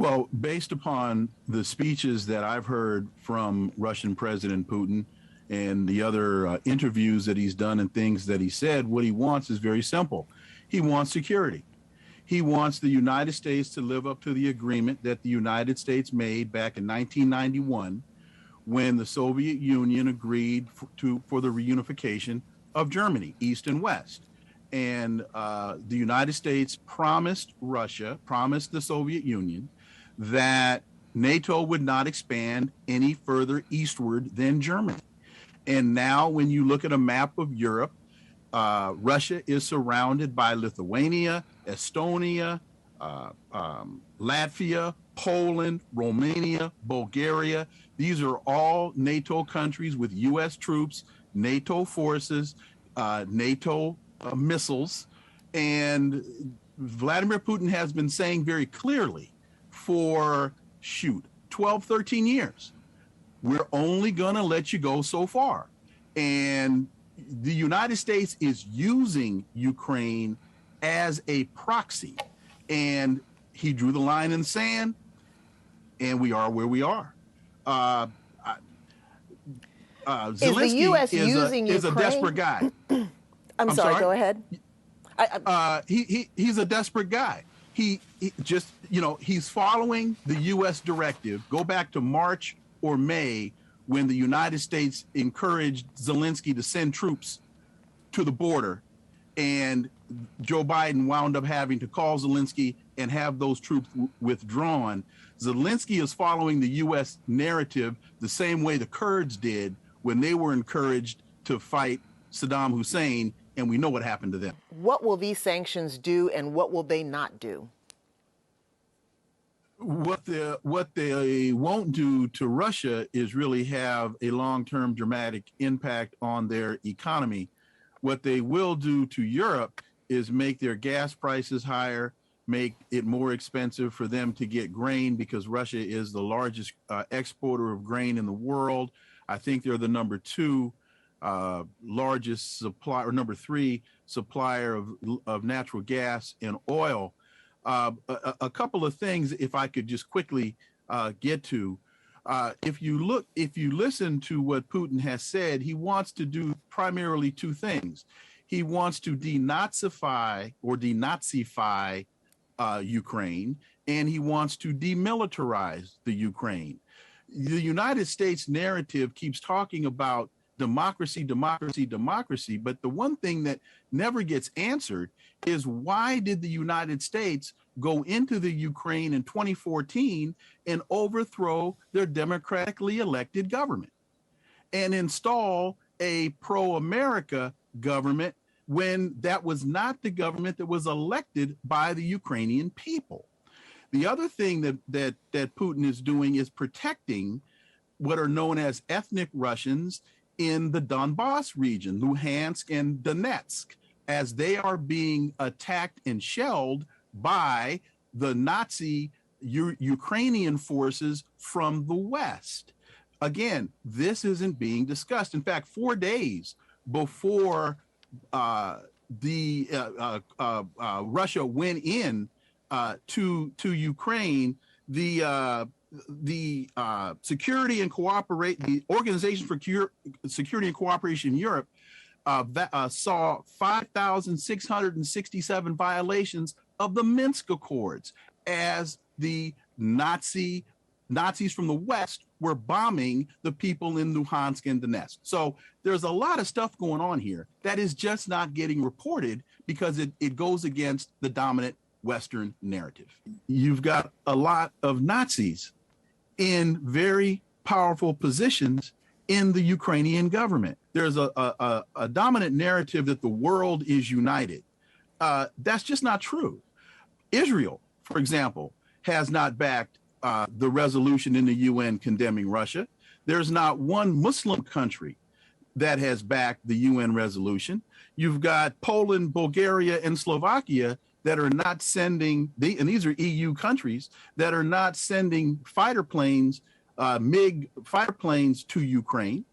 Well, based upon the speeches that I've heard from Russian President Putin and the other interviews that he's done and things that he said, what he wants is very simple. He wants security. He wants the United States to live up to the agreement that the United States made back in 1991 when the Soviet Union agreed for the reunification of Germany, East and West. And the United States promised the Soviet Union that NATO would not expand any further eastward than Germany. And now when you look at a map of Europe, Russia is surrounded by Lithuania, Estonia, Latvia, Poland, Romania, Bulgaria. These are all NATO countries with U.S. troops, NATO forces, NATO missiles. And Vladimir Putin has been saying very clearly for 12, 13 years, we're only going to let you go so far. And the United States is using Ukraine as a proxy. And he drew the line in the sand, and we are where we are. Zelensky is the U.S. using is a desperate guy. I'm sorry, go ahead. He's a desperate guy. He just, he's following the U.S. directive. Go back to March or May when the United States encouraged Zelensky to send troops to the border, and Joe Biden wound up having to call Zelensky and have those troops withdrawn. Zelensky is following the U.S. narrative the same way the Kurds did when they were encouraged to fight Saddam Hussein, and we know what happened to them. What will these sanctions do, and what will they not do? What they won't do to Russia is really have a long-term dramatic impact on their economy. What they will do to Europe is make their gas prices higher, make it more expensive for them to get grain, because Russia is the largest exporter of grain in the world. I think they're the number 2 largest supplier, or number 3 supplier of natural gas and oil. A couple of things, if I could just quickly get to, if you listen to what Putin has said, he wants to do primarily 2 things. He wants to denazify Ukraine, and he wants to demilitarize the Ukraine. The United States narrative keeps talking about democracy, democracy, democracy, but the one thing that never gets answered is, why did the United States go into the Ukraine in 2014 and overthrow their democratically elected government and install a pro-America government when that was not the government that was elected by the Ukrainian people? The other thing that Putin is doing is protecting what are known as ethnic Russians in the Donbass region, Luhansk and Donetsk, as they are being attacked and shelled by the Nazi Ukrainian forces from the West. Again, this isn't being discussed. In fact, 4 days before Russia went in to Ukraine, the Security and the Organization for Security and Cooperation in Europe saw 5,667 violations of the Minsk Accords as the Nazis from the West were bombing the people in Luhansk and Donetsk. So there's a lot of stuff going on here that is just not getting reported because it goes against the dominant Western narrative. You've got a lot of Nazis in very powerful positions in the Ukrainian government. There's a dominant narrative that the world is united. That's just not true. Israel, for example, has not backed the resolution in the UN condemning Russia. There's not one Muslim country that has backed the UN resolution. You've got Poland, Bulgaria, and Slovakia that are not sending, and these are EU countries, that are not sending fighter planes, MiG fighter planes to Ukraine.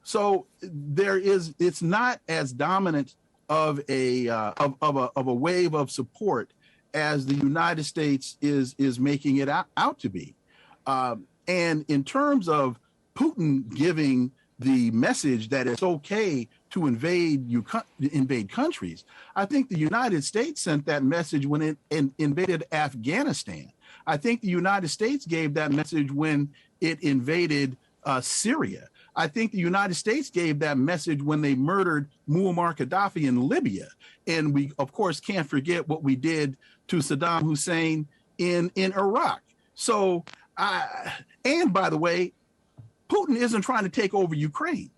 So it's not as dominant of a wave of support as the United States is making it out to be. And in terms of Putin giving the message that it's okay to invade countries, I think the United States sent that message when it invaded Afghanistan. I think the United States gave that message when it invaded Syria. I think the United States gave that message when they murdered Muammar Gaddafi in Libya. And we, of course, can't forget what we did to Saddam Hussein in Iraq. So, and by the way, Putin isn't trying to take over Ukraine.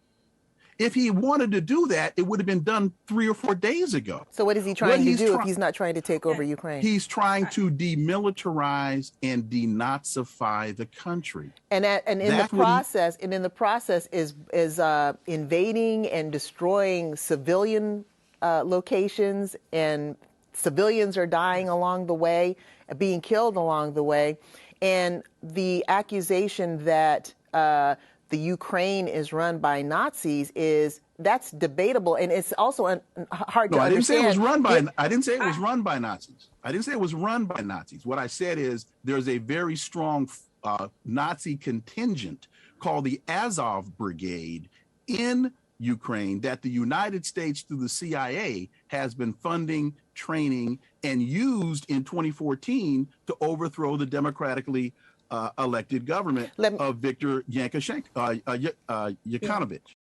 If he wanted to do that, it would have been done 3 or 4 days ago. So what is he trying to do if he's not trying to take over Ukraine? He's trying to demilitarize and denazify the country. And in the process is invading and destroying civilian locations, and civilians are dying along the way, being killed along the way. And the accusation that the Ukraine is run by Nazis that's debatable, and it's also hard to understand. I didn't say it was run by. I didn't say it was run by Nazis. I didn't say it was run by Nazis. What I said is there's a very strong Nazi contingent called the Azov Brigade in Ukraine that the United States, through the CIA, has been funding, training, and used in 2014 to overthrow the democratically elected government of Viktor Yanukovych.